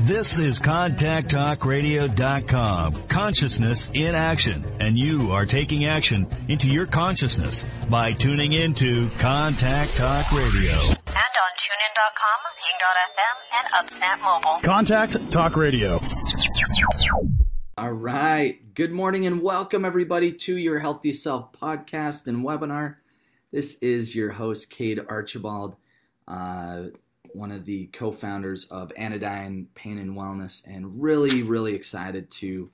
This is ContactTalkRadio.com, consciousness in action, and you are taking action into your consciousness by tuning into Contact Talk Radio. And on TuneIn.com, Ping.fm, and Upsnap Mobile. Contact Talk Radio. All right. Good morning and welcome everybody to your Healthy Self podcast and webinar. This is your host, Cade Archibald, one of the co-founders of Anodyne Pain and Wellness, and really excited to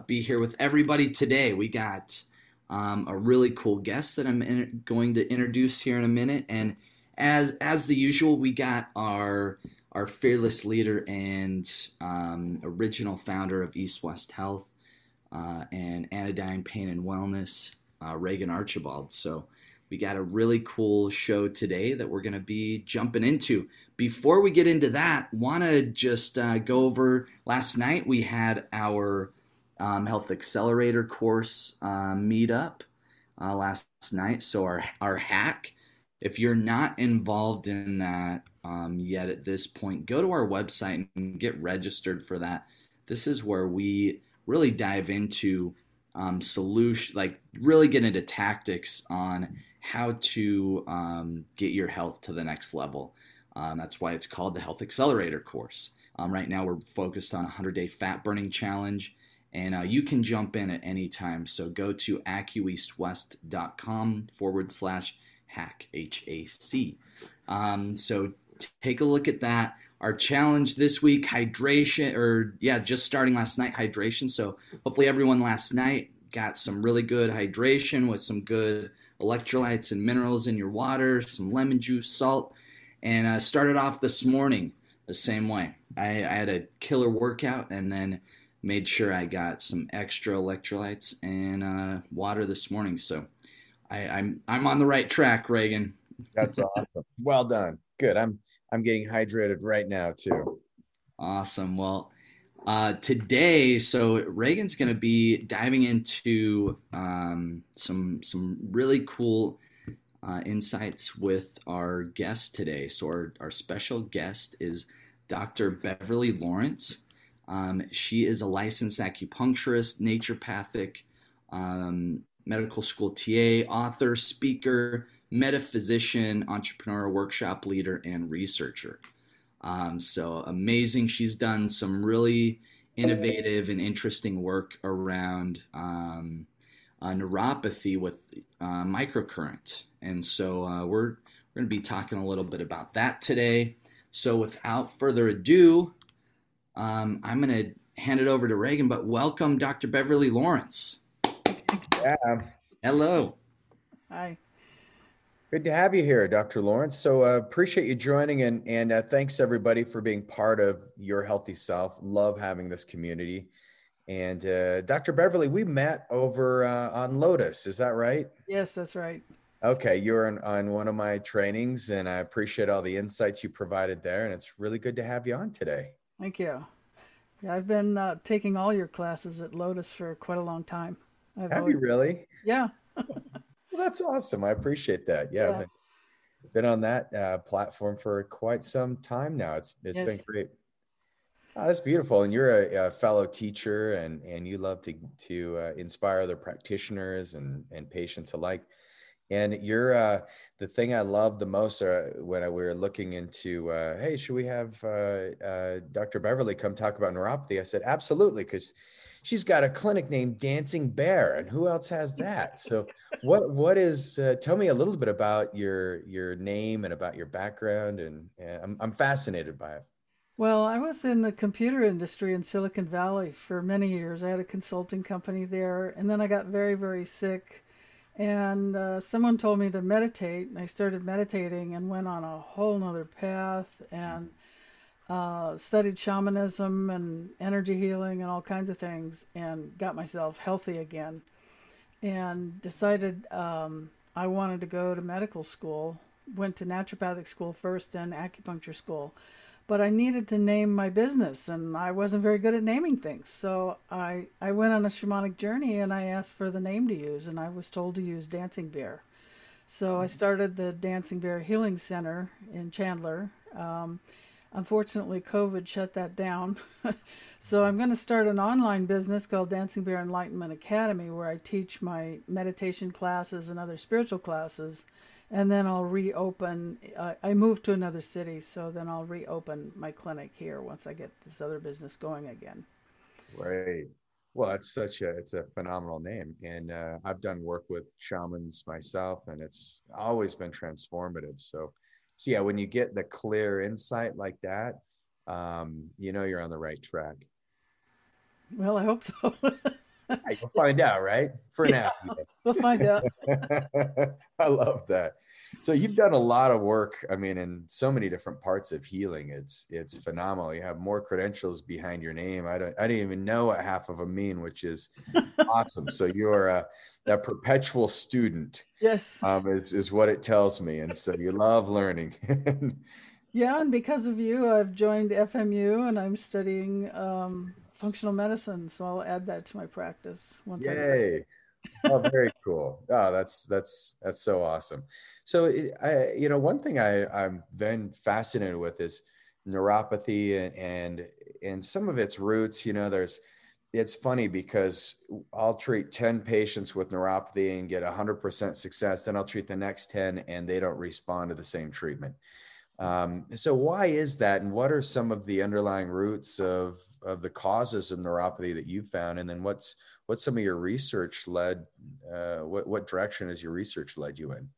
be here with everybody today. We got a really cool guest that I'm going to introduce here in a minute, and as the usual, we got our fearless leader and original founder of East West Health and Anodyne Pain and Wellness, Reagan Archibald. So we got a really cool show today that we're going to be jumping into. Before we get into that, want to just go over, last night we had our Health Accelerator course meetup last night. So our hack, if you're not involved in that yet at this point, go to our website and get registered for that. This is where we really dive into solution, like really get into tactics on how to get your health to the next level. That's why it's called the Health Accelerator course. Right now we're focused on a 100-day fat burning challenge, and you can jump in at any time. So go to AccuEastWest.com/hack, HAC. So take a look at that. Our challenge this week, hydration, just starting last night, hydration. So hopefully everyone last night got some really good hydration with some good electrolytes and minerals in your water, some lemon juice, salt, and started off this morning the same way. I had a killer workout and then made sure I got some extra electrolytes and water this morning. So I'm on the right track, Reagan. That's awesome. Well done. Good. I'm getting hydrated right now too. Awesome. Well, today, so Reagan's going to be diving into some really cool insights with our guest today. So our special guest is Dr. Beverly Lawrence. She is a licensed acupuncturist, naturopathic, medical school TA, author, speaker, metaphysician, entrepreneur, workshop leader, and researcher. So amazing. She's done some really innovative and interesting work around neuropathy with microcurrent. And so we're going to be talking a little bit about that today. So without further ado, I'm going to hand it over to Reagan, but welcome Dr. Beverly Lawrence. Yeah. Hello. Hi. Good to have you here, Dr. Lawrence. So appreciate you joining, and thanks everybody for being part of Your Healthy Self. Love having this community. And Dr. Beverly, we met over on Lotus. Is that right? Yes, that's right. Okay, you're on one of my trainings, and I appreciate all the insights you provided there. And it's really good to have you on today. Thank you. Yeah, I've been taking all your classes at Lotus for quite a long time. Have you really? Yeah. Well, that's awesome. I appreciate that. Yeah. I've been on that platform for quite some time now. It's been great. Oh, that's beautiful. And you're a fellow teacher, and you love to inspire other practitioners and patients alike. And you're the thing I love the most when we were looking into, hey, should we have Dr. Beverly come talk about neuropathy? I said, absolutely, because she's got a clinic named Dancing Bear, and who else has that? So what is, tell me a little bit about your name and about your background, and I'm fascinated by it. Well, I was in the computer industry in Silicon Valley for many years. I had a consulting company there, and then I got very, very sick, and someone told me to meditate, and I started meditating and went on a whole nother path, and studied shamanism and energy healing and all kinds of things, and got myself healthy again, and decided I wanted to go to medical school. Went to naturopathic school first, then acupuncture school. But I needed to name my business, and I wasn't very good at naming things. So I went on a shamanic journey, and I asked for the name to use, and I was told to use Dancing Bear. So I started the Dancing Bear Healing Center in Chandler. Unfortunately, COVID shut that down. So I'm going to start an online business called Dancing Bear Enlightenment Academy, where I teach my meditation classes and other spiritual classes. And then I'll reopen. I moved to another city, so then I'll reopen my clinic here once I get this other business going again. Right. Well, it's a phenomenal name. And I've done work with shamans myself, and it's always been transformative. So yeah, when you get the clear insight like that, you're on the right track. Well, I hope so. You'll find out, right? For now. Yes. We'll find out. I love that. So you've done a lot of work, I mean, in so many different parts of healing. It's phenomenal. You have more credentials behind your name. I didn't even know what half of them mean, which is awesome. So you're a perpetual student. Yes. Is what it tells me. And so you love learning. Yeah, and because of you, I've joined FMU and I'm studying functional medicine. So I'll add that to my practice once. Yay! Oh, very cool. Oh, that's so awesome. So, one thing I'm been fascinated with is neuropathy and some of its roots. It's funny because I'll treat 10 patients with neuropathy and get 100% success. Then I'll treat the next 10 and they don't respond to the same treatment. So why is that? And what are some of the underlying roots of the causes of neuropathy that you've found? And then what's some of your research led, what direction has your research led you in?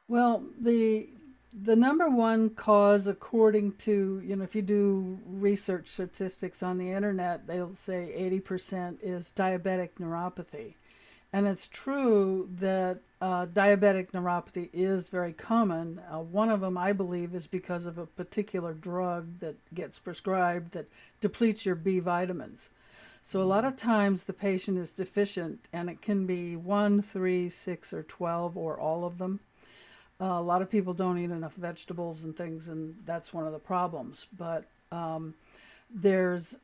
Well, the number one cause, according to, if you do research statistics on the internet, they'll say 80% is diabetic neuropathy. And it's true that diabetic neuropathy is very common. One of them, I believe, is because of a particular drug that gets prescribed that depletes your B vitamins. So a lot of times the patient is deficient, and it can be 1, 3, 6, or 12, or all of them. A lot of people don't eat enough vegetables and things, and that's one of the problems. But there's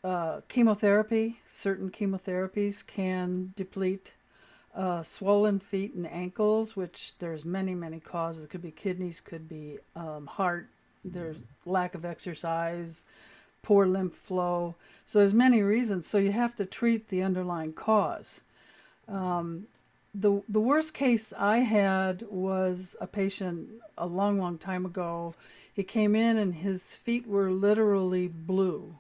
chemotherapy. Certain chemotherapies can deplete swollen feet and ankles, which there's many, many causes. It could be kidneys, could be heart, there's lack of exercise, poor lymph flow. So there's many reasons. So you have to treat the underlying cause. The worst case I had was a patient a long, long time ago. He came in and his feet were literally blue.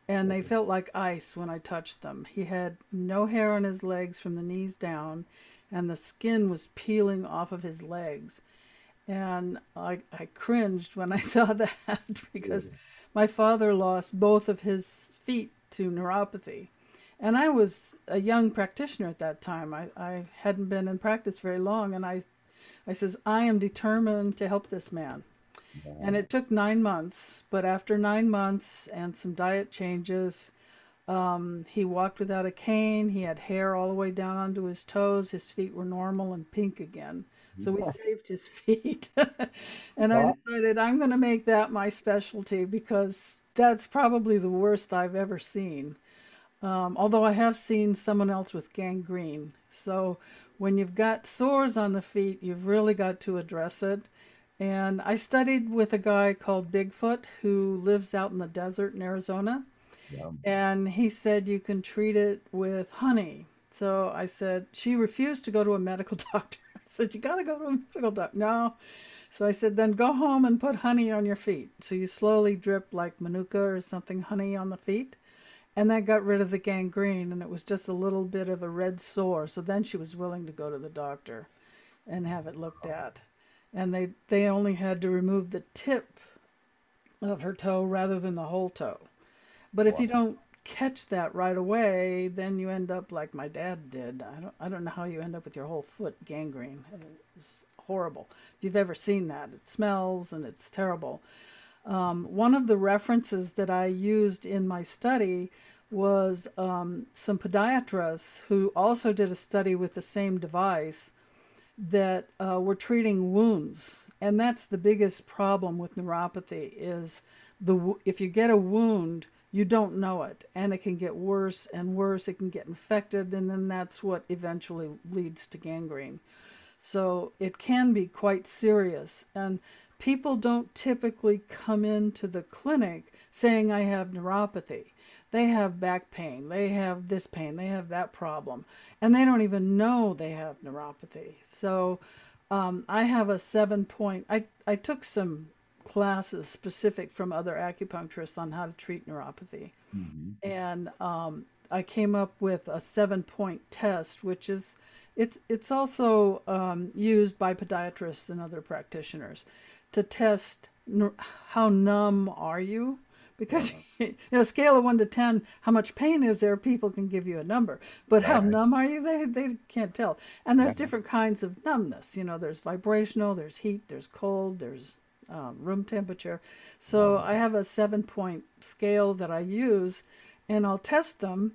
And they felt like ice when I touched them. He had no hair on his legs from the knees down, and the skin was peeling off of his legs. And I cringed when I saw that because my father lost both of his feet to neuropathy. And I was a young practitioner at that time. I hadn't been in practice very long, and I says, I am determined to help this man. And it took 9 months, but after 9 months and some diet changes, he walked without a cane. He had hair all the way down onto his toes. His feet were normal and pink again. So we saved his feet. And I decided I'm going to make that my specialty because that's probably the worst I've ever seen. Although I have seen someone else with gangrene. So when you've got sores on the feet, you've really got to address it. And I studied with a guy called Bigfoot who lives out in the desert in Arizona. Yeah. And he said you can treat it with honey. So I said, she refused to go to a medical doctor. I said, you got to go to a medical doctor. No. So I said, then go home and put honey on your feet. So you slowly drip like Manuka or something, honey on the feet. And that got rid of the gangrene. And it was just a little bit of a red sore. So then she was willing to go to the doctor and have it looked at. And they only had to remove the tip of her toe rather than the whole toe. But if you don't catch that right away, then you end up like my dad did. I don't know how you end up with your whole foot gangrene. It's horrible. If you've ever seen that, it smells and it's terrible. One of the references that I used in my study was some podiatrists who also did a study with the same device that were treating wounds. And that's the biggest problem with neuropathy is if you get a wound, you don't know it. And it can get worse and worse. It can get infected. And then that's what eventually leads to gangrene. So it can be quite serious. And people don't typically come into the clinic saying I have neuropathy. They have back pain, they have this pain, they have that problem, and they don't even know they have neuropathy. So I have a 7-point, I took some classes specific from other acupuncturists on how to treat neuropathy. And I came up with a 7-point test, which is, it's also used by podiatrists and other practitioners to test how numb are you. Because, scale of 1 to 10, how much pain is there? People can give you a number. But how numb are you? They can't tell. And there's different kinds of numbness. There's vibrational, there's heat, there's cold, there's room temperature. So I have a 7-point scale that I use, and I'll test them,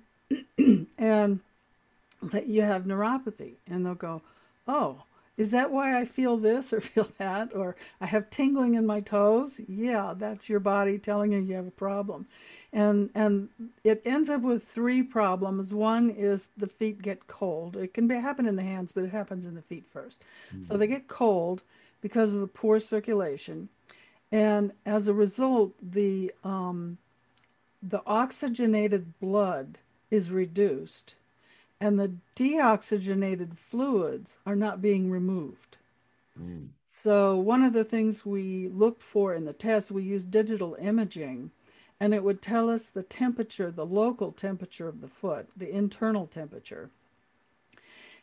and that you have neuropathy. And they'll go, oh, is that why I feel this or feel that? Or I have tingling in my toes? Yeah, that's your body telling you have a problem. And it ends up with 3 problems. One is the feet get cold. It can happen in the hands, but it happens in the feet first. So they get cold because of the poor circulation. And as a result, the oxygenated blood is reduced, and the deoxygenated fluids are not being removed. So one of the things we looked for in the test, we used digital imaging, and it would tell us the temperature, the local temperature of the foot, the internal temperature.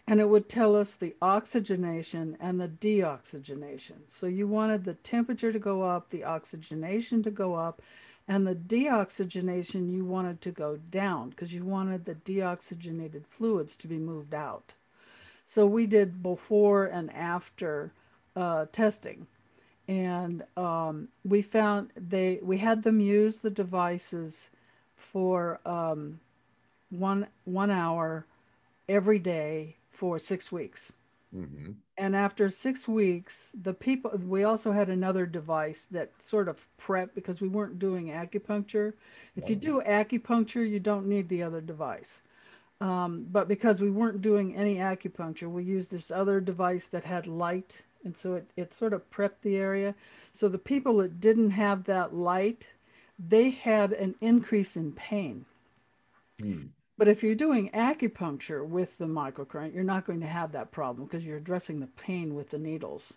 And it would tell us the oxygenation and the deoxygenation. So you wanted the temperature to go up, the oxygenation to go up, and the deoxygenation you wanted to go down, because you wanted the deoxygenated fluids to be moved out. So we did before and after testing, and we found we had them use the devices for 1 hour every day for 6 weeks. And after 6 weeks, we also had another device that sort of prepped, because we weren't doing acupuncture. If you do acupuncture, you don't need the other device. But because we weren't doing any acupuncture, we used this other device that had light. And so it sort of prepped the area. So the people that didn't have that light, they had an increase in pain. But if you're doing acupuncture with the microcurrent, you're not going to have that problem, because you're addressing the pain with the needles.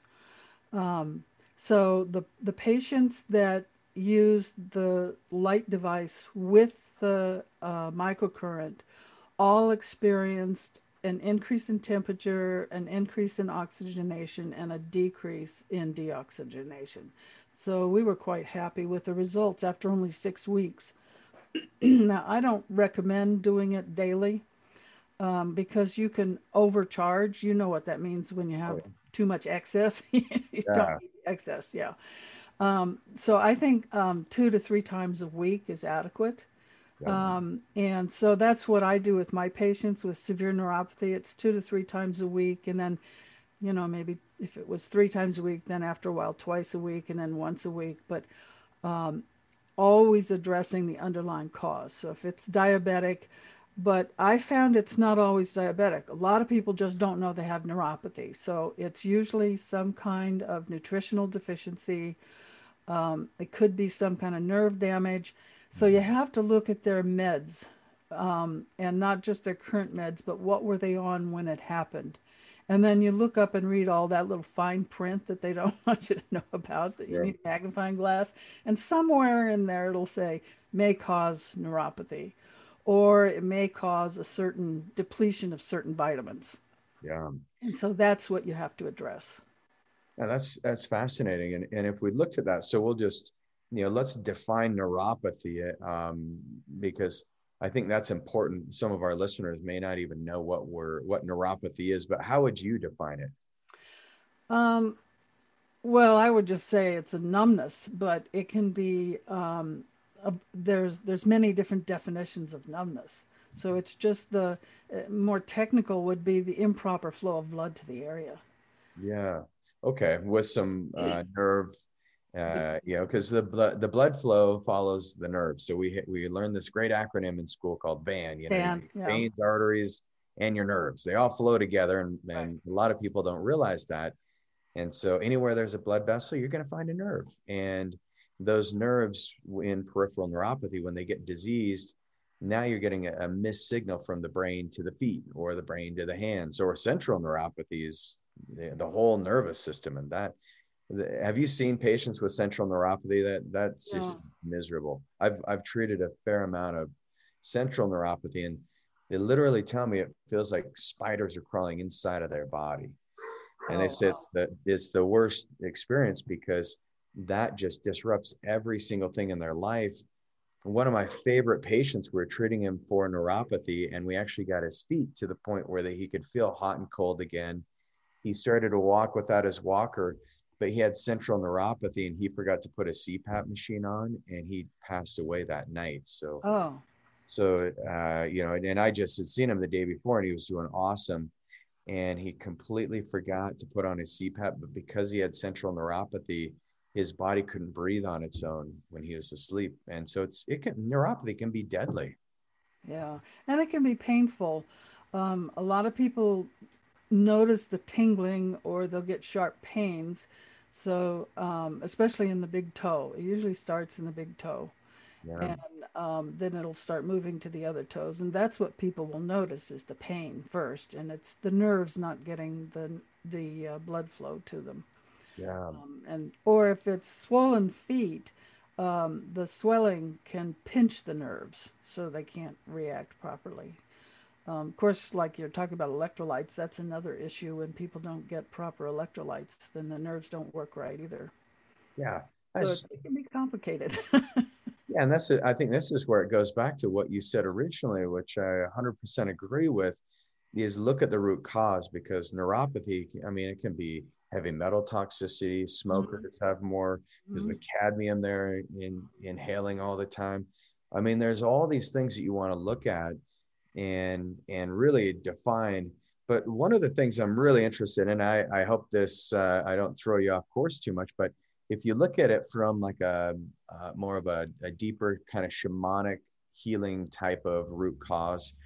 So the patients that used the light device with the microcurrent all experienced an increase in temperature, an increase in oxygenation, and a decrease in deoxygenation. So we were quite happy with the results after only 6 weeks. Now, I don't recommend doing it daily because you can overcharge. You know what that means when you have too much excess. You don't need excess, so I think 2 to 3 times a week is adequate. And so that's what I do with my patients with severe neuropathy. It's 2 to 3 times a week. And then, maybe if it was 3 times a week, then after a while, twice a week, and then once a week. But always addressing the underlying cause. So if it's diabetic, but I found it's not always diabetic. A lot of people just don't know they have neuropathy. So it's usually some kind of nutritional deficiency. It could be some kind of nerve damage. So you have to look at their meds, and not just their current meds, but what were they on when it happened. And then you look up and read all that little fine print that they don't want you to know about, that you need a magnifying glass. And somewhere in there it'll say, may cause neuropathy, or it may cause a certain depletion of certain vitamins. And so that's what you have to address. Yeah, that's fascinating. And if we looked at that, so we'll just, let's define neuropathy, because I think that's important. Some of our listeners may not even know what neuropathy is, but how would you define it? Well, I would just say it's a numbness, but it can be, there's many different definitions of numbness. So it's just the more technical would be the improper flow of blood to the area. Yeah. Okay. With some nerve, because the blood flow follows the nerves. So we learned this great acronym in school called VAN. Veins, arteries, and your nerves. They all flow together, and a lot of people don't realize that. And so anywhere there's a blood vessel, you're going to find a nerve. And those nerves in peripheral neuropathy, when they get diseased, now you're getting a missed signal from the brain to the feet or the brain to the hands. Or central neuropathy is the whole nervous system. And that, have you seen patients with central neuropathy? That's just miserable. I've treated a fair amount of central neuropathy, and they literally tell me it feels like spiders are crawling inside of their body. And they say it's the worst experience because that just disrupts every single thing in their life. One of my favorite patients, we were treating him for neuropathy, and we actually got his feet to the point where he could feel hot and cold again. He started to walk without his walker, but he had central neuropathy, and he forgot to put a CPAP machine on, and he passed away that night. So, and I just had seen him the day before, and he was doing awesome. And he completely forgot to put on his CPAP, but because he had central neuropathy, his body couldn't breathe on its own when he was asleep. And so neuropathy can be deadly. Yeah, and it can be painful. A lot of people notice the tingling or they'll get sharp pains. So, especially in the big toe, it usually starts in the big toe. Yeah. And then it'll start moving to the other toes. And that's what people will notice is the pain first. And it's the nerves not getting the blood flow to them. Yeah. Or if it's swollen feet, the swelling can pinch the nerves so they can't react properly. Of course, like you're talking about electrolytes, that's another issue. When people don't get proper electrolytes, then the nerves don't work right either. Yeah. So it can be complicated. Yeah, and I think this is where it goes back to what you said originally, which I 100% agree with, is look at the root cause, because neuropathy, I mean, it can be heavy metal toxicity, smokers have more, because the cadmium they're inhaling all the time. I mean, there's all these things that you want to look at and really define. But one of the things I'm really interested in, I hope this, I don't throw you off course too much, but if you look at it from like a more of a deeper kind of shamanic healing type of root cause,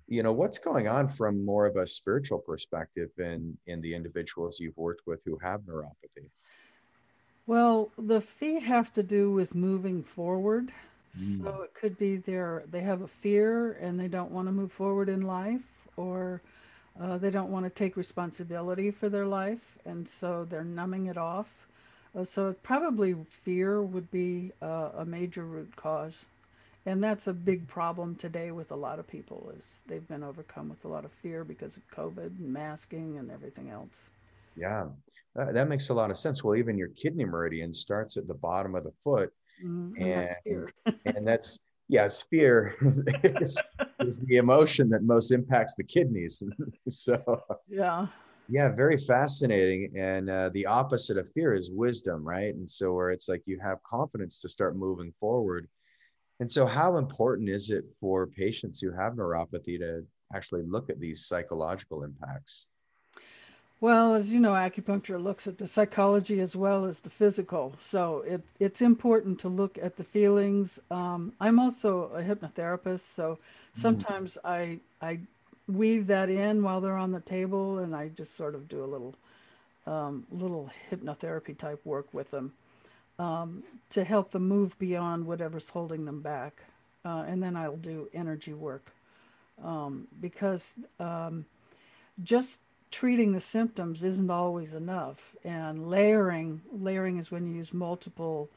what's going on from more of a spiritual perspective in the individuals you've worked with who have neuropathy? Well, the feet have to do with moving forward. So it could be they have a fear and they don't want to move forward in life, or they don't want to take responsibility for their life, and so they're numbing it off. So probably fear would be a major root cause. And that's a big problem today with a lot of people, is they've been overcome with a lot of fear because of COVID and masking and everything else. Yeah, that makes a lot of sense. Well, even your kidney meridian starts at the bottom of the foot. And that's fear. And that's, yes, fear is the emotion that most impacts the kidneys. So, yeah, very fascinating. And the opposite of fear is wisdom, right? And so where it's like you have confidence to start moving forward. And so how important is it for patients who have neuropathy to actually look at these psychological impacts? Well, as you know, acupuncture looks at the psychology as well as the physical. So it's important to look at the feelings. I'm also a hypnotherapist, so sometimes I weave that in while they're on the table, and I just sort of do a little hypnotherapy type work with them to help them move beyond whatever's holding them back. And then I'll do energy work because just treating the symptoms isn't always enough. And layering is when you use multiple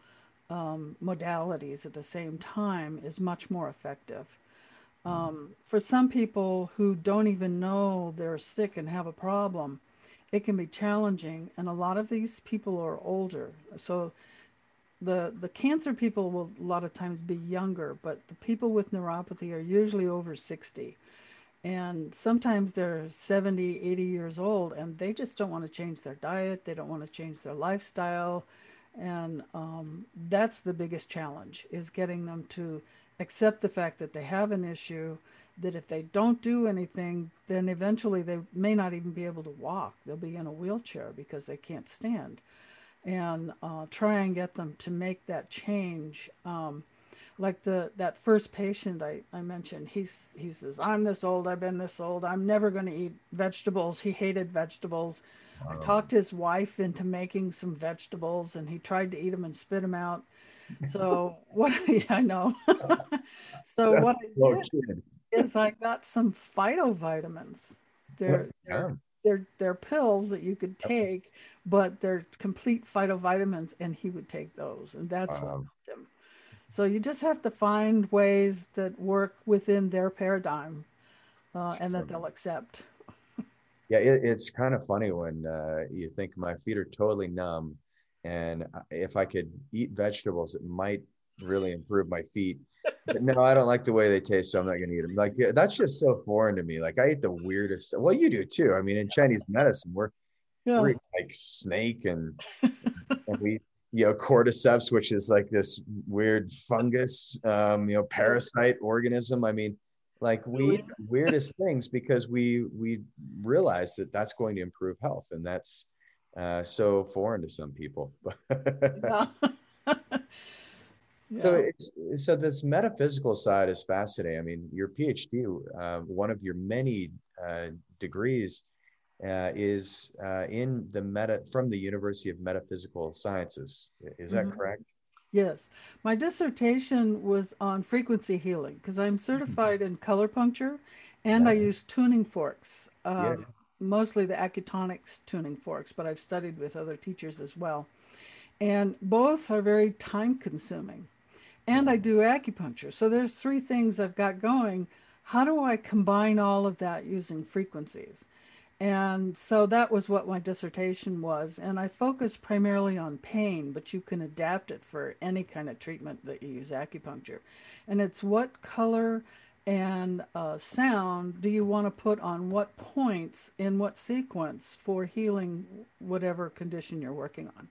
modalities at the same time is much more effective. For some people who don't even know they're sick and have a problem, it can be challenging. And a lot of these people are older. So the cancer people will a lot of times be younger, but the people with neuropathy are usually over 60. And sometimes they're 70, 80 years old, and they just don't want to change their diet. They don't want to change their lifestyle. And that's the biggest challenge, is getting them to accept the fact that they have an issue, that if they don't do anything, then eventually they may not even be able to walk. They'll be in a wheelchair because they can't stand. And try and get them to make that change. Like that first patient I mentioned, he says, I'm this old, I've been this old, I'm never going to eat vegetables. He hated vegetables. I talked his wife into making some vegetables, and he tried to eat them and spit them out. So what yeah, I know. So Sounds what I so did cute. is I got some phytovitamins. They're they're Yeah. they're pills that you could take, but they're complete phytovitamins, and he would take those, and that's what Um, helped him. So you just have to find ways that work within their paradigm, and that they'll accept. yeah, it's kind of funny when you think my feet are totally numb, and if I could eat vegetables, it might really improve my feet. But no, I don't like the way they taste, so I'm not going to eat them. Like yeah, that's just so foreign to me. Like I eat the weirdest. Well, you do too. I mean, in Chinese medicine, we're Yeah. eating like snake and we cordyceps, which is like this weird fungus, Yeah. parasite organism. I mean, like we eat Really. the weirdest things because we realize that that's going to improve health, and that's so foreign to some people. Yeah. So Yeah. so this metaphysical side is fascinating. I mean, your PhD, one of your many degrees, is in the from the University of Metaphysical Sciences. Is that Mhm. correct? Yes. My dissertation was on frequency healing because I'm certified in color puncture and I Wow. use tuning forks, Yeah. mostly the Acutonics tuning forks, but I've studied with other teachers as well. And both are very time consuming. And I do acupuncture. So there's three things I've got going. How do I combine all of that using frequencies? And so that was what my dissertation was. And I focused primarily on pain, but you can adapt it for any kind of treatment that you use acupuncture. And it's what color and sound do you want to put on what points in what sequence for healing whatever condition you're working on.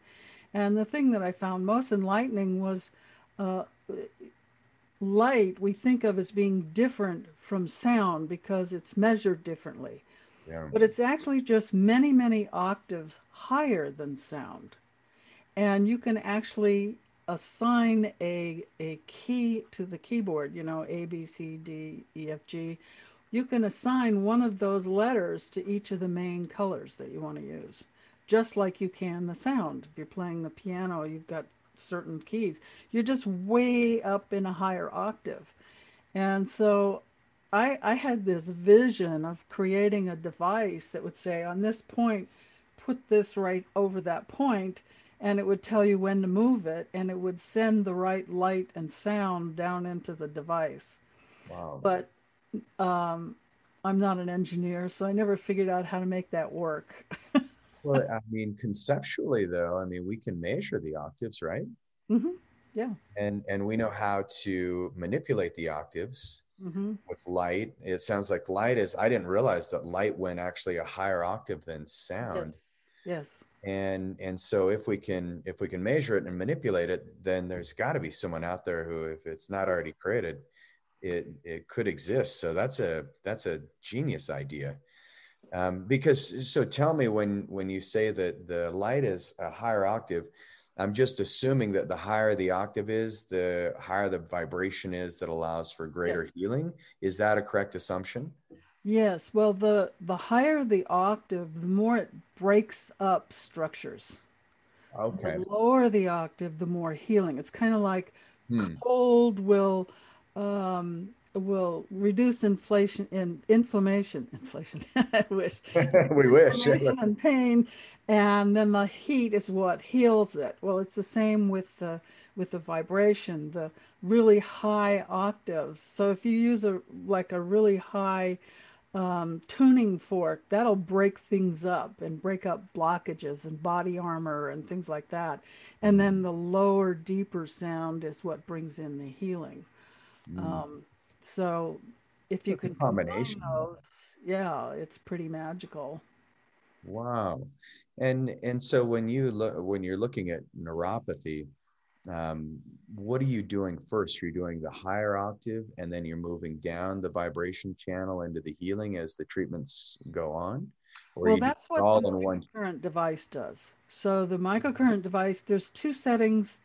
And the thing that I found most enlightening was uh, light we think of as being different from sound because it's measured differently. Yeah. But it's actually just many, many octaves higher than sound. And you can actually assign a key to the keyboard, A, B, C, D, E, F, G. You can assign one of those letters to each of the main colors that you want to use, just like you can the sound. If you're playing the piano, you've got certain keys. You're just way up in a higher octave. And so I had this vision of creating a device that would say, on this point, put this right over that point, and it would tell you when to move it, and it would send the right light and sound down into the device. Wow. But um, I'm not an engineer, so I never figured out how to make that work. Well, I mean, conceptually, though, I mean, we can measure the octaves, right? Hmm. Yeah. And we know how to manipulate the octaves Hmm. with light. It sounds like light is. I didn't realize that light went actually a higher octave than Yes. sound. Yes. And so if we can measure it and manipulate it, then there's got to be someone out there who, if it's not already created, it could exist. So that's a genius idea. Because so tell me, when you say that the light is a higher octave, I'm just assuming that the higher the octave is, the higher the vibration is that allows for Yes. greater healing. Is that a correct assumption? Yes. Well, the higher the octave, the more it breaks up structures. The Okay. lower the octave, the more healing. It's kind of like Hmm. cold will reduce inflammation. I wish We wish. inflammation and pain, and then the heat is what heals it. Well, it's the same with the vibration, the really high octaves. So if you use a really high tuning fork, that'll break things up and break up blockages and body armor and things like that. And then the lower, deeper sound is what brings in the healing. Hmm. Um, so if So you it's a can combine combination. those, yeah, it's pretty magical. Wow. And so when you're looking at neuropathy, um, what are you doing first? You're doing the higher octave, and then you're moving down the vibration channel into the healing as the treatments go on, or Well, you do that's it what the all in one. microcurrent device does. So the microcurrent device, there's two settings.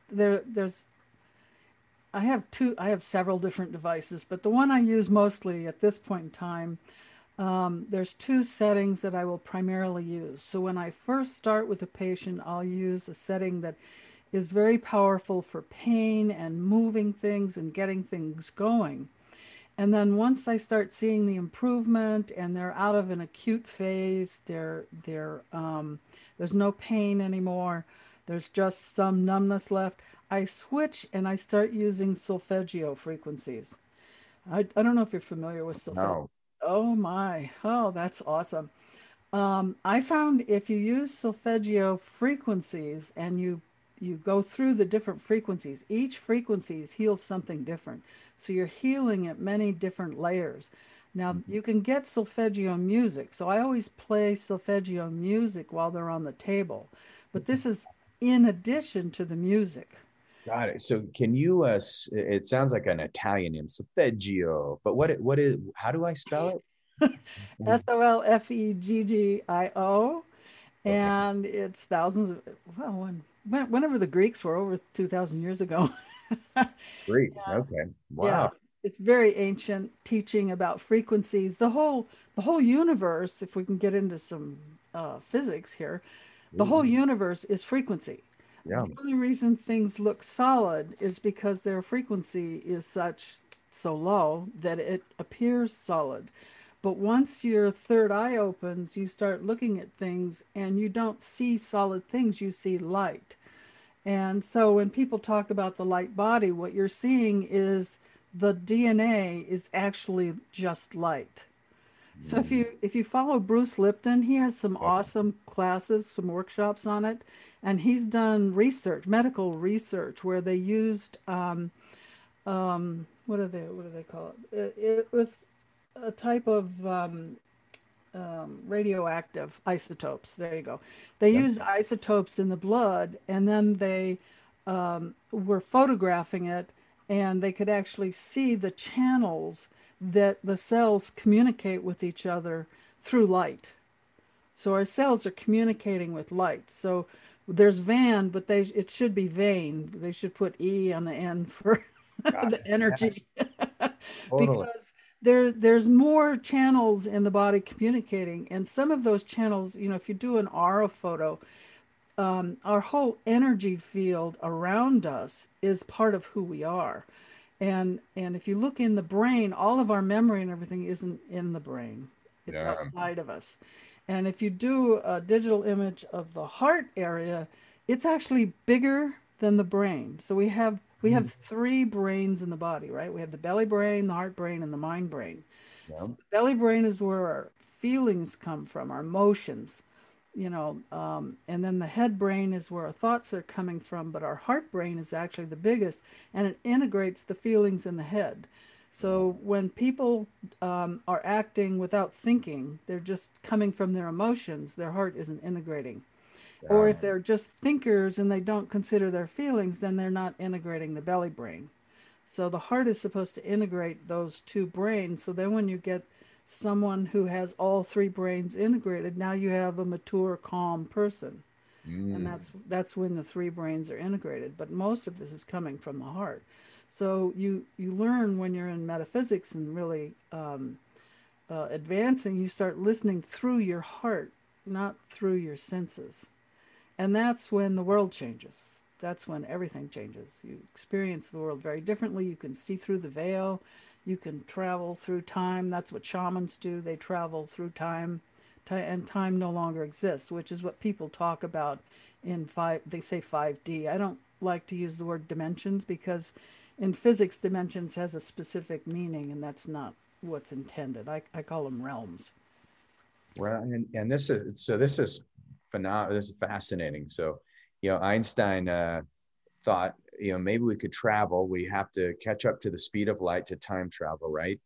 I have several different devices, but the one I use mostly at this point in time, there's two settings that I will primarily use. So when I first start with a patient, I'll use a setting that is very powerful for pain and moving things and getting things going. And then once I start seeing the improvement and they're out of an acute phase, there's no pain anymore, there's just some numbness left, I switch and I start using solfeggio frequencies. I don't know if you're familiar with solfeggio. No. Oh my, oh, that's awesome. I found if you use solfeggio frequencies and you go through the different frequencies, each frequency heals something different. So you're healing at many different layers. Now you can get solfeggio music. So I always play solfeggio music while they're on the table. But this is in addition to the music. Got it. So can you, it sounds like an Italian name, solfeggio, but what is, how do I spell it? Solfeggio. Okay. And it's thousands of, well, whenever the Greeks were over 2,000 years ago. Great. Okay. Wow. Yeah, it's very ancient teaching about frequencies. The whole universe, if we can get into some physics here, the whole universe is frequency. Yeah. The only reason things look solid is because their frequency is so low that it appears solid. But once your third eye opens, you start looking at things and you don't see solid things, you see light. And so when people talk about the light body, what you're seeing is the DNA is actually just light. So if you follow Bruce Lipton, he has some awesome classes, some workshops on it, and he's done research, medical research, where they used what do they call it? It was a type of radioactive isotopes. There you go. They used isotopes in the blood, and then they were photographing it, and they could actually see the channels that the cells communicate with each other through light. So our cells are communicating with light. So there's van, but it should be vein. They should put E on the end for the energy. Totally. Because there's more channels in the body communicating, and some of those channels, if you do an aura photo, our whole energy field around us is part of who we are. And if you look in the brain, all of our memory and everything isn't in the brain. It's outside of us. And if you do a digital image of the heart area, it's actually bigger than the brain. So we have three brains in the body, right? We have the belly brain, the heart brain, and the mind brain. Yeah. So the belly brain is where our feelings come from, our emotions, and then the head brain is where our thoughts are coming from, but our heart brain is actually the biggest, and it integrates the feelings in the head. So when people are acting without thinking, they're just coming from their emotions, their heart isn't integrating. Or if they're just thinkers and they don't consider their feelings, then they're not integrating the belly brain. So the heart is supposed to integrate those two brains. So then when you get someone who has all three brains integrated, now you have a mature, calm person. And that's when the three brains are integrated. But most of this is coming from the heart. So you learn when you're in metaphysics and really advancing, you start listening through your heart, not through your senses. And that's when the world changes. That's when everything changes. You experience the world very differently. You can see through the veil. You can travel through time. That's what shamans do. They travel through time, and time no longer exists, which is what people talk about in they say 5D. I don't like to use the word dimensions because in physics, dimensions has a specific meaning, and that's not what's intended. I call them realms. Well, and this is phenomenal. This is fascinating. So, Einstein thought, maybe we could travel. We have to catch up to the speed of light to time travel, right?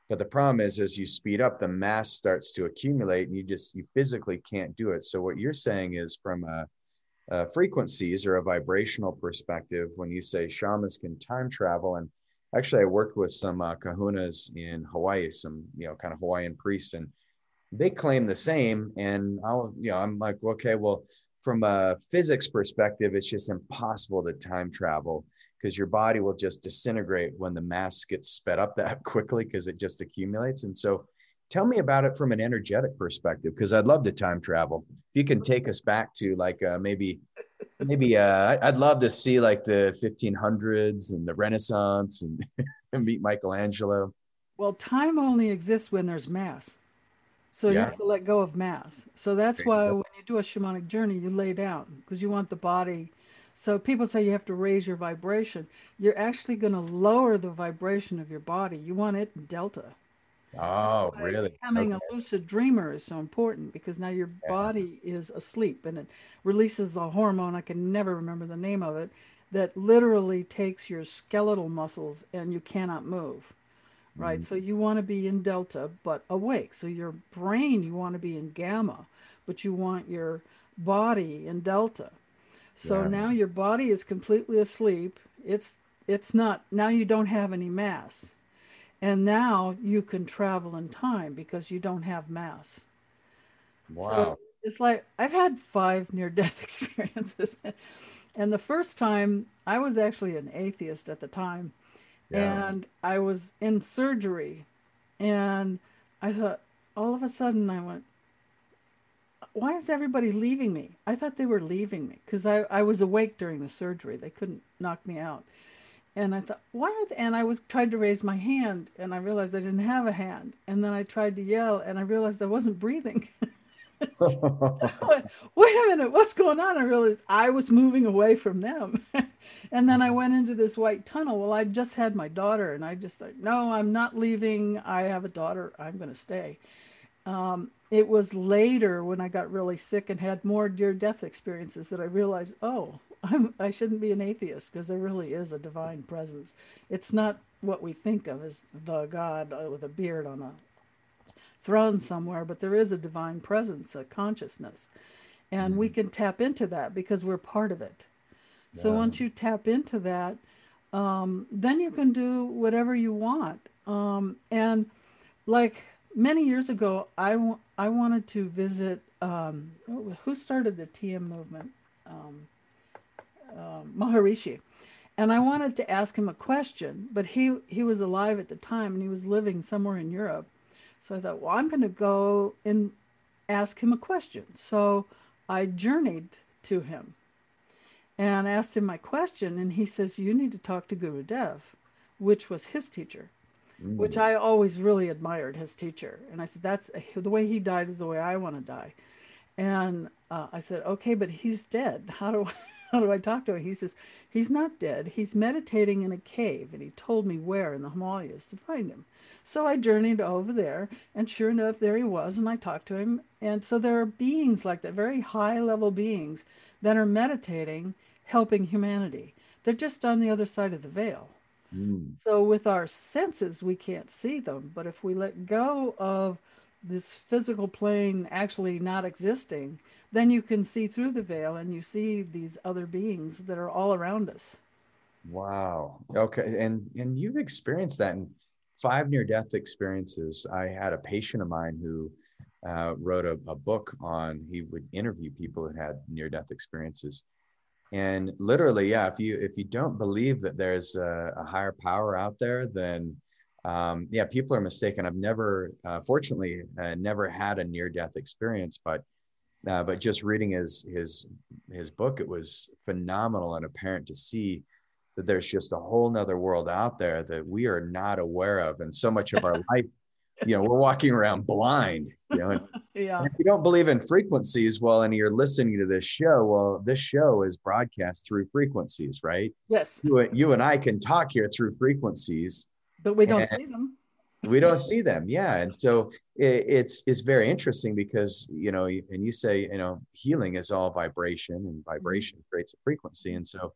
But the problem is, as you speed up, the mass starts to accumulate, and you physically can't do it. So what you're saying is, from a frequencies or a vibrational perspective, when you say shamans can time travel, and actually I worked with some kahunas in Hawaii, some kind of Hawaiian priests, and they claim the same. And I'm like, okay, well, from a physics perspective, it's just impossible to time travel because your body will just disintegrate when the mass gets sped up that quickly because it just accumulates. And so tell me about it from an energetic perspective, because I'd love to time travel. If you can take us back to like maybe Maybe I'd love to see like the 1500s and the Renaissance and meet Michelangelo. Well, time only exists when there's mass. So you Yeah. have to let go of mass. So that's There you why go. when you do a shamanic journey, you lay down because you want the body. So people say you have to raise your vibration. You're actually going to lower the vibration of your body. You want it in delta. That's Oh, why really? becoming Okay. a lucid dreamer is so important because now your Yeah. body is asleep and it releases a hormone, I can never remember the name of it, that literally takes your skeletal muscles and you cannot move. Right, Mm, so you want to be in delta but awake. So your brain, you want to be in gamma, but you want your body in delta. So yeah. now your body is completely asleep. It's not, now you don't have any mass. And now you can travel in time because you don't have mass. So Wow. it's like I've had 5 near-death experiences. And the first time I was actually an atheist at the time, Yeah. and I was in surgery, and I thought, all of a sudden I went, why is everybody leaving me? I thought they were leaving me because I was awake during the surgery. They couldn't knock me out. And I thought, why are they? And I was tried to raise my hand, and I realized I didn't have a hand. And then I tried to yell, and I realized I wasn't breathing. I went, wait a minute, what's going on? I realized I was moving away from them. And then I went into this white tunnel. Well, I just had my daughter, and I just thought, no, I'm not leaving. I have a daughter. I'm going to stay. It was later when I got really sick and had more near-death experiences that I realized, oh, I shouldn't be an atheist because there really is a divine presence. It's not what we think of as the God with a beard on a throne somewhere, but there is a divine presence, a consciousness. And we Mm, can tap into that because we're part of it. So yeah. once you tap into that, then you can do whatever you want. And like many years ago, I wanted to visit, who started the TM movement? Um, Maharishi. And I wanted to ask him a question, but he was alive at the time and he was living somewhere in Europe. So I thought, well, I'm going to go and ask him a question. So I journeyed to him and asked him my question, and he says, you need to talk to Guru Dev, which was his teacher, which Mm. I always really admired his teacher. And I said, that's the way he died is the way I want to die. And I said, okay, but he's dead. How do I talk to him? He says, he's not dead. He's meditating in a cave. And he told me where in the Himalayas to find him. So I journeyed over there, and sure enough, there he was. And I talked to him. And so there are beings like that, very high level beings that are meditating, helping humanity. They're just on the other side of the veil. Mm. So with our senses, we can't see them. But if we let go of this physical plane actually not existing, then you can see through the veil and you see these other beings that are all around us. Wow. Okay. And you've experienced that in 5 near-death experiences. I had a patient of mine who wrote a book on, he would interview people who had near-death experiences. And literally, yeah, if you don't believe that there's a higher power out there, then yeah, people are mistaken. I've never, fortunately, never had a near-death experience, but just reading his book, it was phenomenal and apparent to see that there's just a whole nother world out there that we are not aware of. And so much of our life, we're walking around blind, and Yeah. if you don't believe in frequencies, well, and you're listening to this show, well, this show is broadcast through frequencies, right? Yes. You and I can talk here through frequencies, But we don't and see them. we don't see them. Yeah. And so it's very interesting because, and you say, healing is all vibration, and vibration creates a frequency. And so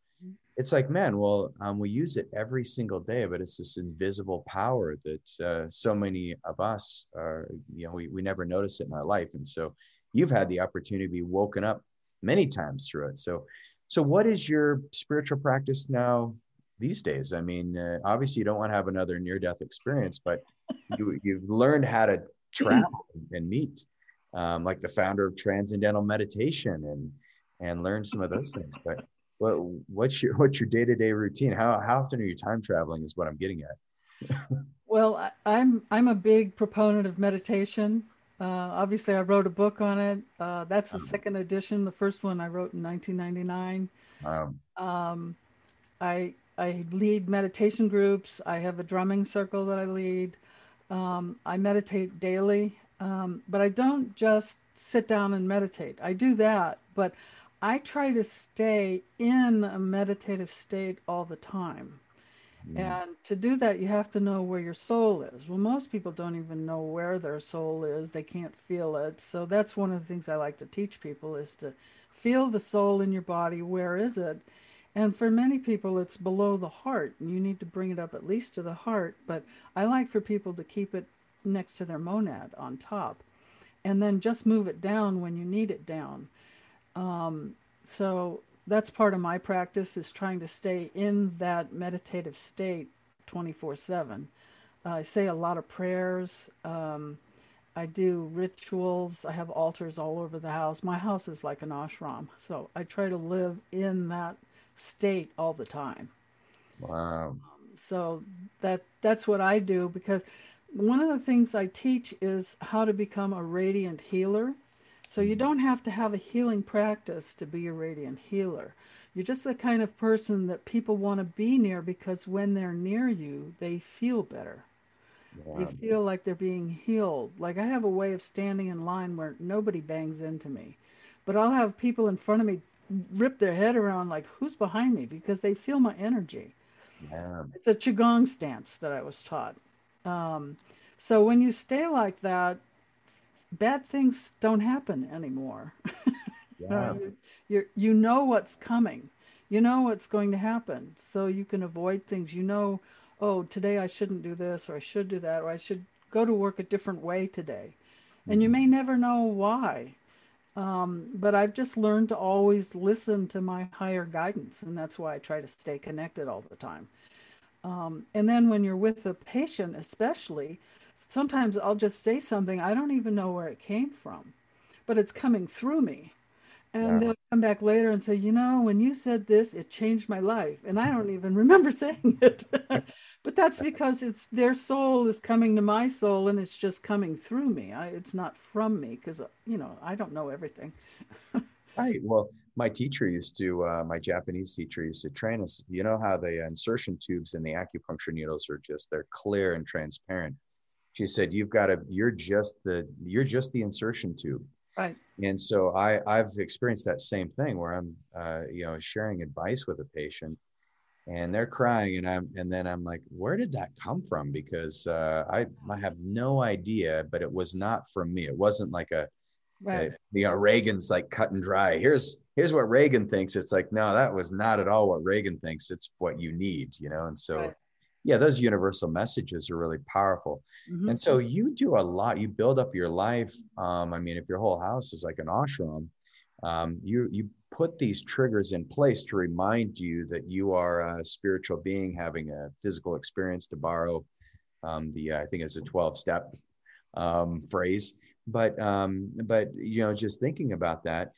it's like, man, well, we use it every single day, but it's this invisible power that so many of us are, we never notice it in our life. And so you've had the opportunity to be woken up many times through it. So what is your spiritual practice now these days? I mean, obviously you don't want to have another near-death experience, but you've learned how to travel and meet, like the founder of Transcendental Meditation, and learn some of those things. But what's your day-to-day routine? How often are you time traveling is what I'm getting at. Well, I'm a big proponent of meditation. Obviously, I wrote a book on it. That's the second edition. The first one I wrote in 1999. Um, Um, I lead meditation groups. I have a drumming circle that I lead. I meditate daily, but I don't just sit down and meditate. I do that, but I try to stay in a meditative state all the time. And to do that, you have to know where your soul is. Well, most people don't even know where their soul is. They can't feel it. So that's one of the things I like to teach people is to feel the soul in your body. Where is it? And for many people, it's below the heart, and you need to bring it up at least to the heart. But I like for people to keep it next to their monad on top, and then just move it down when you need it down. So that's part of my practice is trying to stay in that meditative state 24/7. I say a lot of prayers. I do rituals. I have altars all over the house. My house is like an ashram, so I try to live in that state all the time. wow. So that's what I do, because one of the things I teach is how to become a radiant healer. So you don't have to have a healing practice to be a radiant healer. You're just the kind of person that people want to be near, because when they're near you, they feel better. They Wow. feel like they're being healed. Like I have a way of standing in line where nobody bangs into me, but I'll have people in front of me rip their head around like, who's behind me? Because they feel my energy. Yeah. It's a Qigong stance that I was taught. So when you stay like that, bad things don't happen anymore. Yeah. You know what's coming. You know what's going to happen. So you can avoid things. You know, oh, today I shouldn't do this, or I should do that, or I should go to work a different way today. And you may never know why. But I've just learned to always listen to my higher guidance. And that's why I try to stay connected all the time. And then when you're with a patient, especially, sometimes I'll just say something, I don't even know where it came from, but it's coming through me. And Yeah. they'll come back later and say, you know, when you said this, it changed my life. And I don't even remember saying it. But that's because it's their soul is coming to my soul, and it's just coming through me. It's not from me, because, you know, I don't know everything. Right. Well, my teacher used to, my Japanese teacher used to train us. You know how the insertion tubes and the acupuncture needles are they're clear and transparent. She said, you're just the insertion tube. Right. And so I've experienced that same thing where I'm, sharing advice with a patient, and they're crying, and then I'm like, where did that come from? Because I have no idea, but it was not from me. It wasn't like Right. Reagan's like cut and dry. Here's what Reagan thinks. It's like, no, that was not at all what Reagan thinks. It's what you need, And so, Right. yeah, those universal messages are really powerful. Mm-hmm. And so you do a lot. You build up your life. If your whole house is like an ashram, you put these triggers in place to remind you that you are a spiritual being having a physical experience, to borrow I think it's a 12-step phrase. But just thinking about that,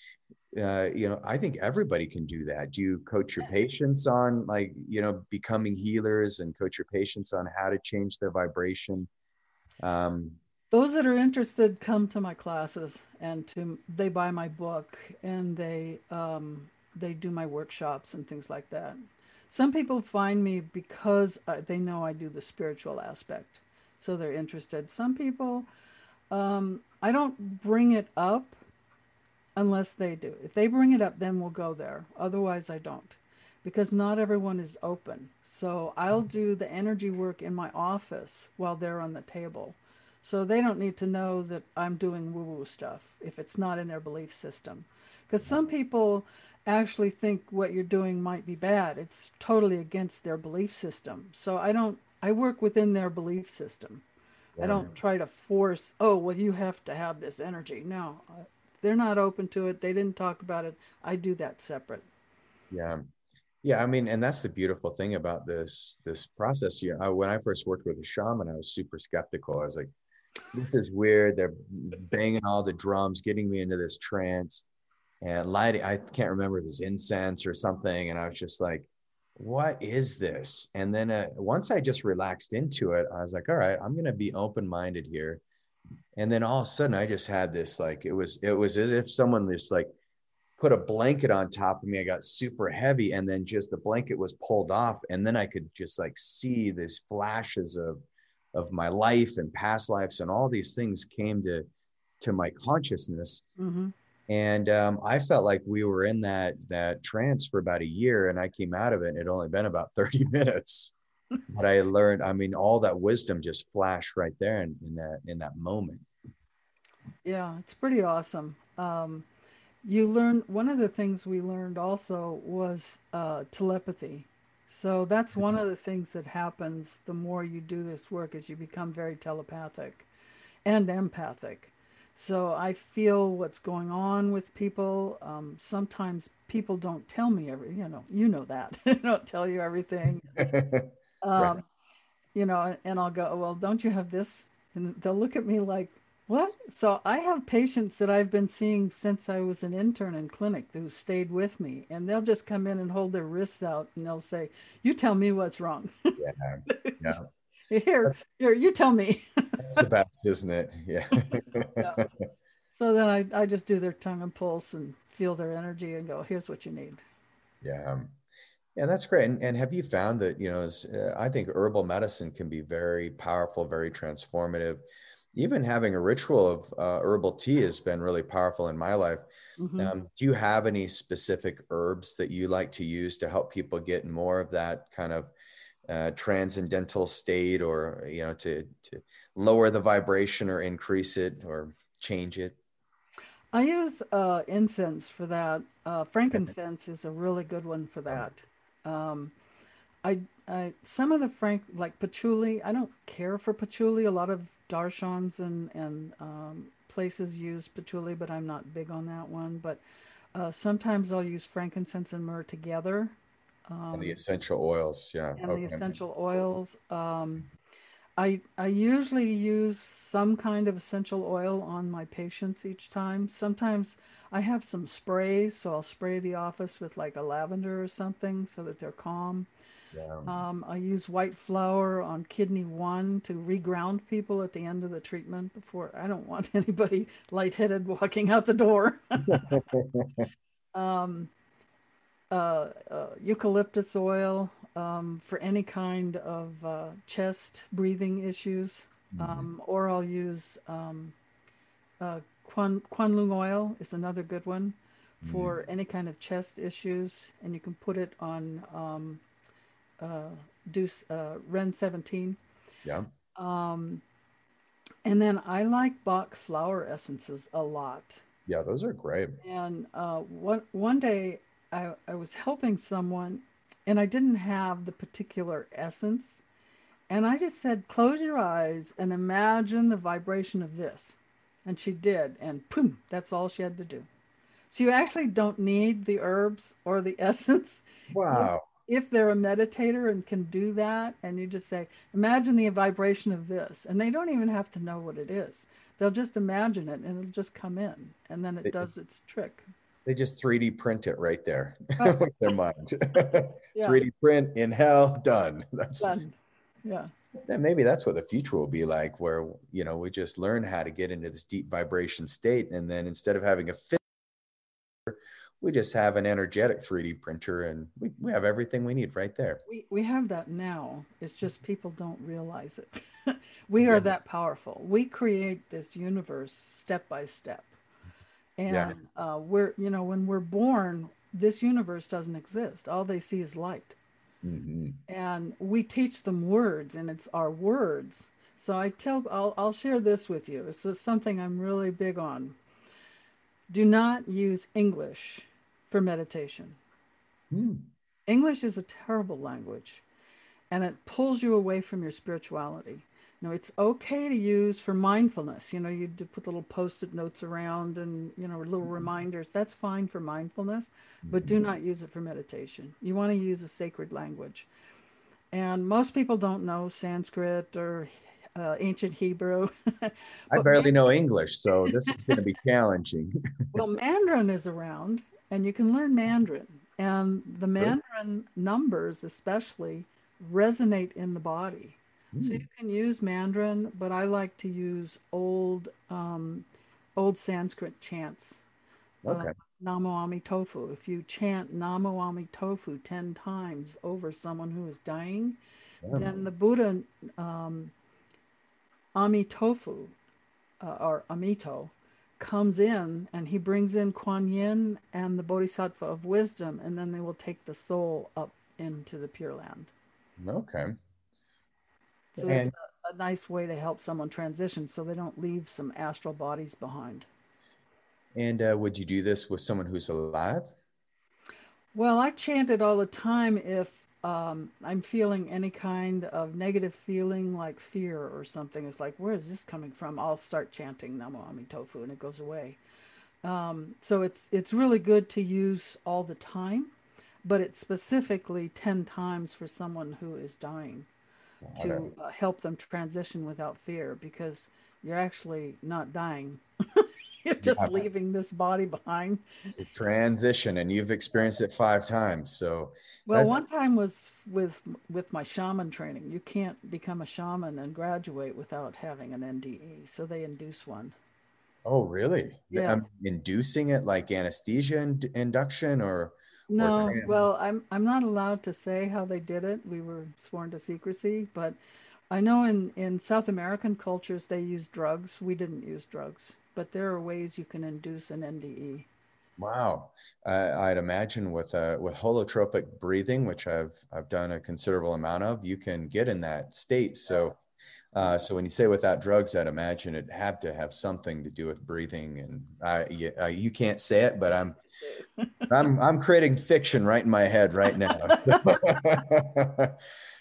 I think everybody can do that. Do you coach your patients on becoming healers, and coach your patients on how to change their vibration? Those that are interested come to my classes, and they buy my book, and they do my workshops and things like that. Some people find me because they know I do the spiritual aspect, so they're interested. Some people, I don't bring it up unless they do. If they bring it up, then we'll go there. Otherwise, I don't, because not everyone is open. So I'll do the energy work in my office while they're on the table. So they don't need to know that I'm doing woo-woo stuff if it's not in their belief system. Because some people actually think what you're doing might be bad. It's totally against their belief system. So I work within their belief system. I don't try to force, oh, well, you have to have this energy. No, they're not open to it. They didn't talk about it. I do that separate. Yeah. Yeah. And that's the beautiful thing about this process. When I first worked with a shaman, I was super skeptical. I was like, this is weird. They're banging all the drums, getting me into this trance and lighting. I can't remember if it was incense or something. And I was just like, what is this? And then once I just relaxed into it, I was like, all right, I'm going to be open-minded here. And then all of a sudden I just had this, like, it was as if someone just like put a blanket on top of me. I got super heavy, and then just the blanket was pulled off. And then I could just like see these flashes of my life and past lives, and all these things came to my consciousness. Mm-hmm. And I felt like we were in that trance for about a year, and I came out of it and it had only been about 30 minutes. But I learned, I mean, all that wisdom just flashed right there in that moment. Yeah, it's pretty awesome. You learn, one of the things we learned also was telepathy. So that's one of the things that happens the more you do this work, is you become very telepathic and empathic. So I feel what's going on with people. Sometimes people don't tell me you know that. They don't tell you everything. Right. And I'll go, well, don't you have this? And they'll look at me like, what? So I have patients that I've been seeing since I was an intern in clinic who stayed with me, and they'll just come in and hold their wrists out and they'll say, you tell me what's wrong. Yeah. Yeah. Here, you tell me. That's the best, isn't it? Yeah. Yeah. So then I just do their tongue and pulse and feel their energy and go, here's what you need. Yeah. Yeah, that's great. And have you found that, I think herbal medicine can be very powerful, very transformative. Even having a ritual of herbal tea has been really powerful in my life. Mm-hmm. Do you have any specific herbs that you like to use to help people get more of that kind of transcendental state, or, to lower the vibration or increase it or change it? I use incense for that. Frankincense is a really good one for that. Um, some of the like patchouli. I don't care for patchouli. A lot of darshans and places use patchouli, but I'm not big on that one. But sometimes I'll use frankincense and myrrh together. And the essential oils, yeah. And Okay. the essential oils. I usually use some kind of essential oil on my patients each time. Sometimes I have some sprays, so I'll spray the office with like a lavender or something so that they're calm. Yeah. I use white flour on kidney 1 to reground people at the end of the treatment before. I don't want anybody lightheaded walking out the door. um, Eucalyptus oil for any kind of chest breathing issues, or I'll use Kwanlung oil is another good one for any kind of chest issues, and you can put it on Ren 17. Yeah. And then I like Bach flower essences a lot. Yeah, those are great. And one day I was helping someone, and I didn't have the particular essence. And I just said, close your eyes and imagine the vibration of this. And she did. And boom, that's all she had to do. So you actually don't need the herbs or the essence. Wow. If they're a meditator and can do that, and you just say, imagine the vibration of this. And they don't even have to know what it is. They'll just imagine it and it'll just come in. And then it does its trick. They just 3D print it right there Right. with their mind. Yeah. 3D print, inhale, done. That's done. Yeah. And maybe that's what the future will be like, where, we just learn how to get into this deep vibration state. And then instead of having a we just have an energetic 3D printer, and we have everything we need right there. We have that now. It's just people don't realize it. We are that powerful. We create this universe step by step. And when we're born, this universe doesn't exist. All they see is light. Mm-hmm. And we teach them words, and it's our words. So I'll share this with you. It's something I'm really big on. Do not use English for meditation. English is a terrible language, and it pulls you away from your spirituality. It's okay to use for mindfulness. You put little post-it notes around and, little reminders. That's fine for mindfulness, but do not use it for meditation. You want to use a sacred language. And most people don't know Sanskrit or ancient Hebrew. I barely know English, so this is going to be challenging. Well, Mandarin is around, and you can learn Mandarin. And the Mandarin numbers especially resonate in the body. So you can use Mandarin, but I like to use old Sanskrit chants. Uh, Okay. Namo Amitofu. If you chant Namo Amitofu 10 times over someone who is dying, Yeah. then the Buddha Amitofu or Amito comes in and he brings in Kuan Yin and the Bodhisattva of wisdom, and then they will take the soul up into the Pure Land. Okay. So it's And a nice way to help someone transition so they don't leave some astral bodies behind. would you do this with someone who's alive? Well, I chant it all the time if I'm feeling any kind of negative feeling like fear or something. It's like, where is this coming from? I'll start chanting Namo Amitofu and it goes away. So it's really good to use all the time, but it's specifically 10 times for someone who is dying to help them transition without fear, because you're actually not dying. You're just Yeah. leaving this body behind. It's a transition, and you've experienced it 5 times. So Well, that, one time was with my shaman training. You can't become a shaman and graduate without having an NDE, so they induce one. oh, really? Yeah. I'm inducing it like anesthesia induction or No, trans. well, I'm not allowed to say how they did it. We were sworn to secrecy, but I know in South American cultures they use drugs. We didn't use drugs, but there are ways you can induce an NDE. Wow. I'd imagine with holotropic breathing, which I've done a considerable amount of, you can get in that state. So so when you say without drugs, I'd imagine it had to have something to do with breathing. And you can't say it, but I'm creating fiction right in my head right now. So,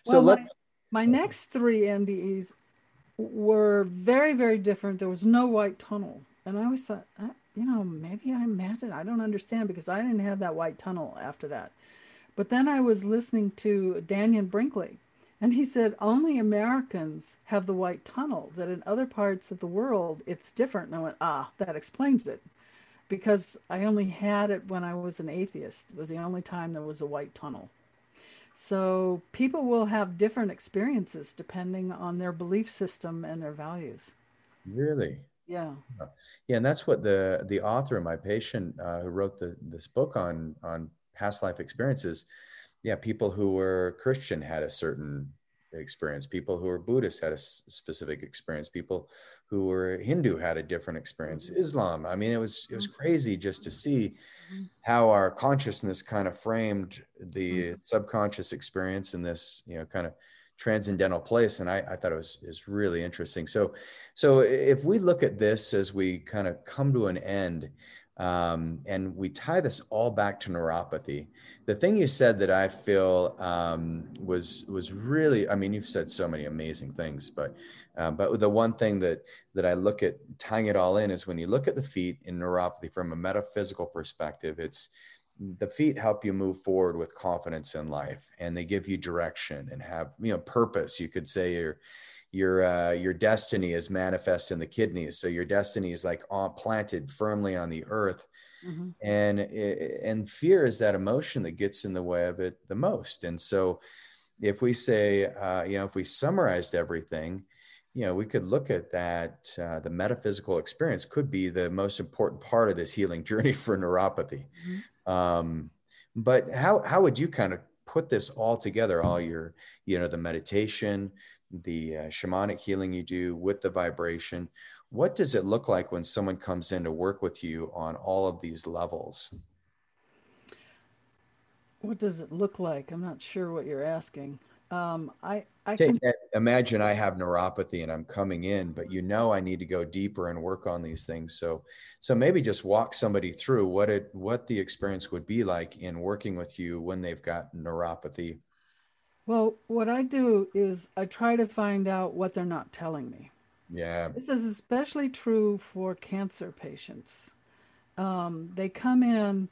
so Well, let's. my next three NDEs were very, very different. There was no white tunnel. And I always thought, maybe I'm mad at I don't understand, because I didn't have that white tunnel after that. But then I was listening to Daniel Brinkley, and he said only Americans have the white tunnel, that in other parts of the world it's different. And I went, that explains it. Because I only had it when I was an atheist. It was the only time there was a white tunnel. So people will have different experiences depending on their belief system and their values. Really? Yeah. Yeah, and that's what the author of my patient who wrote this book on past life experiences. Yeah, people who were Christian had a certain experience. People who were Buddhist had a specific experience. People who were Hindu had a different experience. Islam. I mean, it was crazy just to see how our consciousness kind of framed the subconscious experience in this, kind of transcendental place. And I thought it is really interesting. So if we look at this as we kind of come to an end, and we tie this all back to neuropathy, the thing you said that I feel was really, I mean, you've said so many amazing things, but the one thing that I look at tying it all in is when you look at the feet in neuropathy from a metaphysical perspective, it's the feet help you move forward with confidence in life, and they give you direction and have, purpose. You could say your destiny is manifest in the kidneys. So your destiny is like planted firmly on the earth. Mm-hmm. And fear is that emotion that gets in the way of it the most. And so if we say, if we summarized everything, we could look at that. The metaphysical experience could be the most important part of this healing journey for neuropathy. Mm-hmm. But how would you kind of put this all together, all your, the meditation, the shamanic healing you do with the vibration? What does it look like when someone comes in to work with you on all of these levels? What does it look like? I'm not sure what you're asking. I Imagine I have neuropathy and I'm coming in, but I need to go deeper and work on these things. So maybe just walk somebody through what the experience would be like in working with you when they've got neuropathy. Well, what I do is I try to find out what they're not telling me. Yeah. This is especially true for cancer patients. They come in,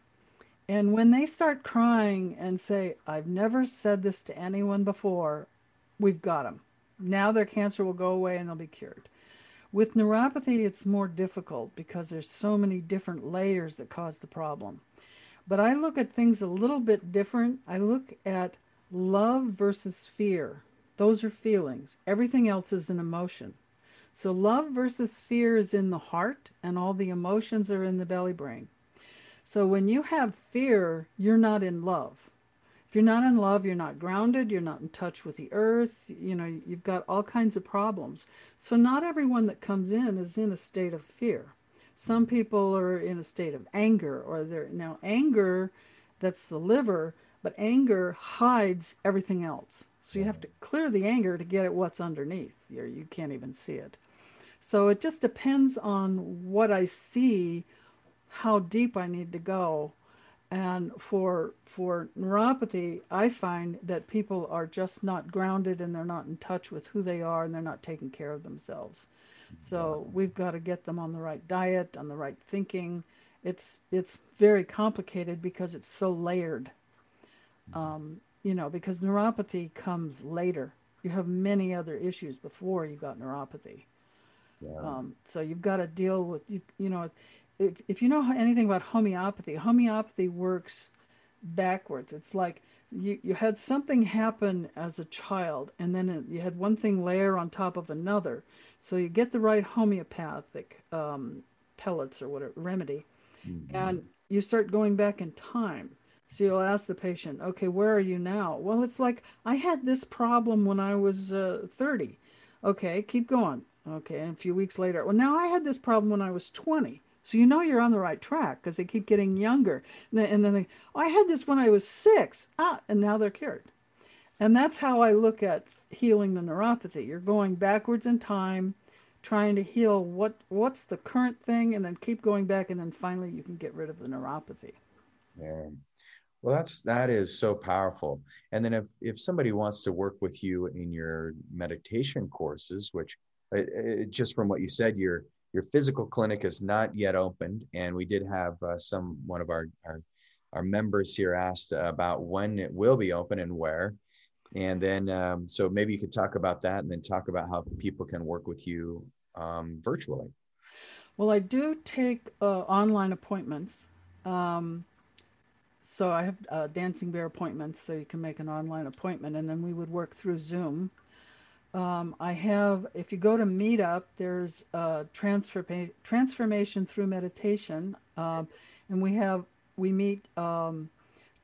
and when they start crying and say, I've never said this to anyone before, we've got them. Now their cancer will go away and they'll be cured. With neuropathy, it's more difficult because there's so many different layers that cause the problem. But I look at things a little bit different. I look at love versus fear. Those are feelings. Everything else is an emotion. So love versus fear is in the heart, and all the emotions are in the belly brain. So when you have fear, you're not in love. If you're not in love, you're not grounded, you're not in touch with the earth, you've got all kinds of problems. So not everyone that comes in is in a state of fear. Some people are in a state of anger, or now anger, that's the liver, but anger hides everything else. So you have to clear the anger to get at what's underneath. You can't even see it. So it just depends on what I see, how deep I need to go. And for neuropathy, I find that people are just not grounded, and they're not in touch with who they are, and they're not taking care of themselves. So we've got to get them on the right diet, on the right thinking. It's very complicated because it's so layered. Because neuropathy comes later. You have many other issues before you got neuropathy. Yeah. So you've got to deal with, if you know anything about homeopathy, homeopathy works backwards. It's like you had something happen as a child, and then you had one thing layer on top of another. So you get the right homeopathic pellets or whatever remedy, and you start going back in time. So you'll ask the patient, okay, where are you now? Well, it's like, I had this problem when I was 30. Okay, keep going. Okay, and a few weeks later, well, now I had this problem when I was 20. So you're on the right track because they keep getting younger. And then I had this when I was 6. And now they're cured. And that's how I look at healing the neuropathy. You're going backwards in time, trying to heal what's the current thing, and then keep going back, and then finally you can get rid of the neuropathy. Yeah. Well, that is so powerful. And then if somebody wants to work with you in your meditation courses, which just from what you said, your physical clinic is not yet opened, and we did have one of our members here asked about when it will be open and where. And then so maybe you could talk about that, and then talk about how people can work with you virtually. Well, I do take online appointments. So I have Dancing Bear appointments, so you can make an online appointment, and then we would work through Zoom. I have, if you go to Meetup, there's transformation through meditation, and we meet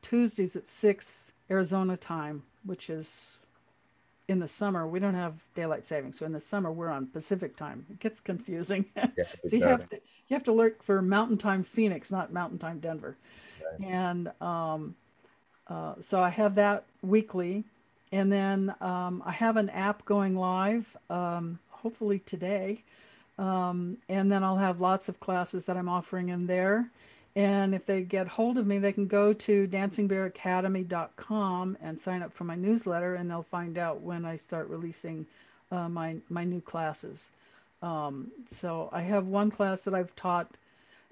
Tuesdays at 6 Arizona time, which is in the summer. We don't have daylight savings, so in the summer we're on Pacific time. It gets confusing. Yes, So you have to look for Mountain Time Phoenix, not Mountain Time Denver. Right. And so I have that weekly. And then I have an app going live, hopefully today. And then I'll have lots of classes that I'm offering in there. And if they get hold of me, they can go to dancingbearacademy.com and sign up for my newsletter, and they'll find out when I start releasing my new classes. So I have one class that I've taught.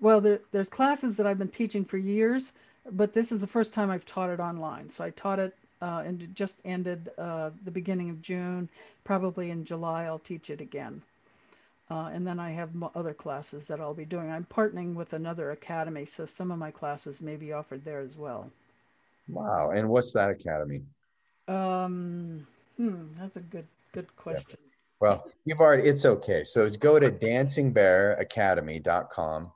Well, there's classes that I've been teaching for years, but this is the first time I've taught it online. So I taught it and it just ended the beginning of June. Probably in July I'll teach it again. And then I have other classes that I'll be doing. I'm partnering with another academy, so some of my classes may be offered there as well. Wow. And what's that academy? That's a good question. Yeah. Well, it's okay. So go to dancingbearacademy.com,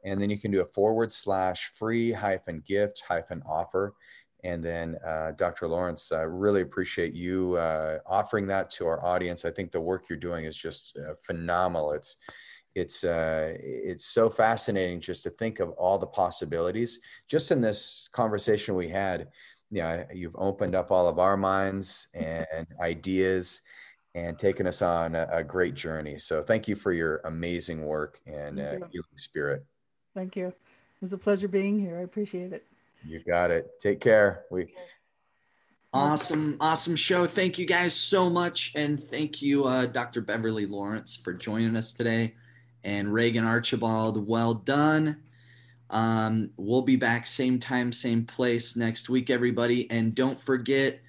and then you can do a /free-gift-offer. And then Dr. Lawrence, I really appreciate you offering that to our audience. I think the work you're doing is just phenomenal. It's so fascinating just to think of all the possibilities. Just in this conversation we had, you've opened up all of our minds and ideas, and taken us on a great journey. So thank you for your amazing work and healing spirit. Thank you. It was a pleasure being here. I appreciate it. You got it. Take care. Awesome show. Thank you guys so much. And thank you, Dr. Beverly Lawrence, for joining us today. And Reagan Archibald, well done. We'll be back same time, same place next week, everybody. And don't forget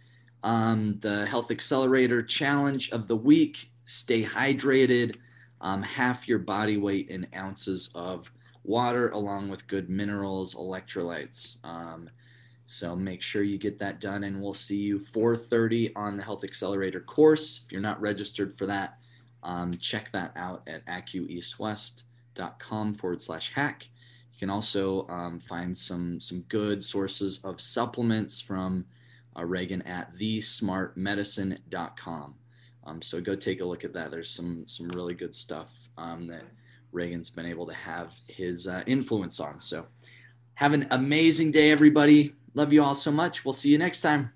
the Health Accelerator Challenge of the week. Stay hydrated. Half your body weight in ounces of water, along with good minerals, electrolytes. So make sure you get that done, and we'll see you 4:30 on the Health Accelerator course. If you're not registered for that, check that out at acueastwest.com/hack. You can also find some good sources of supplements from Reagan at thesmartmedicine.com. So go take a look at that. There's some really good stuff that Reagan's been able to have his influence on. So have an amazing day, everybody. Love you all so much. We'll see you next time.